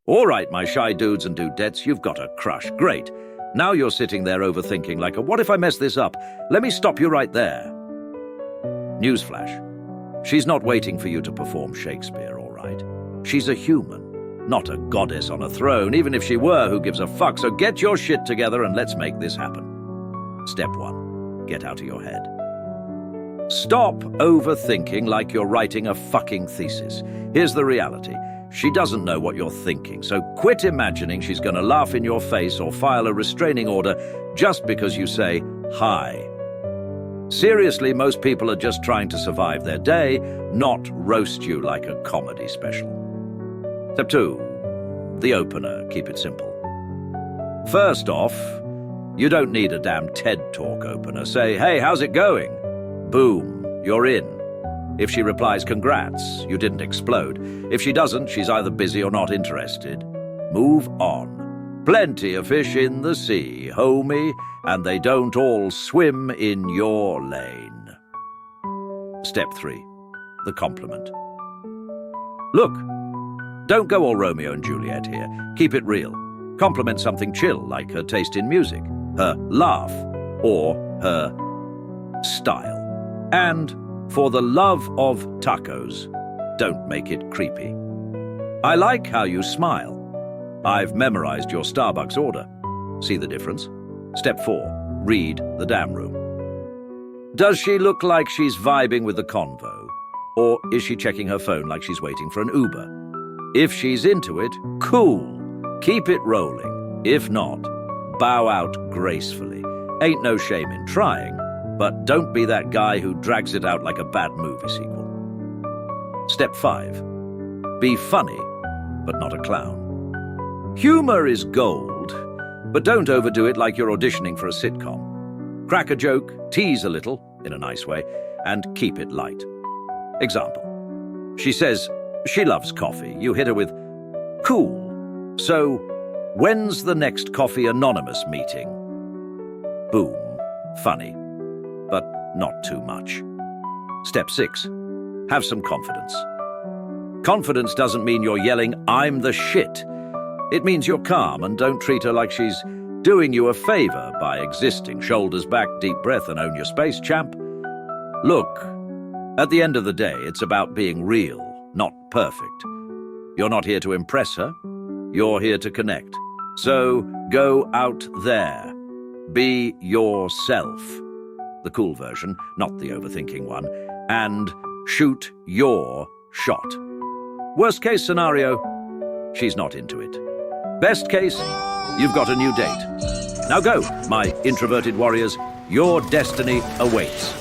All right, my shy dudes and dudettes, you've got a crush. Great. Now you're sitting there overthinking like what if I mess this up? Let me stop you right there. Newsflash. She's not waiting for you to perform Shakespeare, all right? She's a human, not a goddess on a throne. Even if she were, who gives a fuck? So get your shit together and let's make this happen. Step 1. Get out of your head. Stop overthinking like you're writing a fucking thesis. Here's the reality. She doesn't know what you're thinking, so quit imagining she's going to laugh in your face or file a restraining order just because you say hi. Seriously, most people are just trying to survive their day, not roast you like a comedy special. Step 2. The opener. Keep it simple. First off, you don't need a damn TED Talk opener. Say, hey, how's it going? Boom, you're in. If she replies, congrats, you didn't explode. If she doesn't, she's either busy or not interested. Move on. Plenty of fish in the sea, homie, and they don't all swim in your lane. Step 3. The compliment. Look, don't go all Romeo and Juliet here. Keep it real. Compliment something chill, like her taste in music, her laugh, or her style. And for the love of tacos, don't make it creepy. I like how you smile. I've memorized your Starbucks order. See the difference? Step 4. Read the damn room. Does she look like she's vibing with the convo? Or is she checking her phone like she's waiting for an Uber? If she's into it, cool. Keep it rolling. If not, bow out gracefully. Ain't no shame in trying. But don't be that guy who drags it out like a bad movie sequel. Step 5. Be funny, but not a clown. Humor is gold, but don't overdo it like you're auditioning for a sitcom. Crack a joke, tease a little, in a nice way, and keep it light. Example. She says she loves coffee. You hit her with, cool. So, when's the next Coffee Anonymous meeting? Boom. Funny. But not too much. Step 6. Have some confidence. Confidence doesn't mean you're yelling, I'm the shit. It means you're calm and don't treat her like she's doing you a favor by existing. Shoulders back, deep breath, and own your space, champ. Look, at the end of the day, it's about being real, not perfect. You're not here to impress her. You're here to connect. So go out there. Be yourself. The cool version, not the overthinking one, and shoot your shot. Worst case scenario, she's not into it. Best case, you've got a new date. Now go, my introverted warriors, your destiny awaits.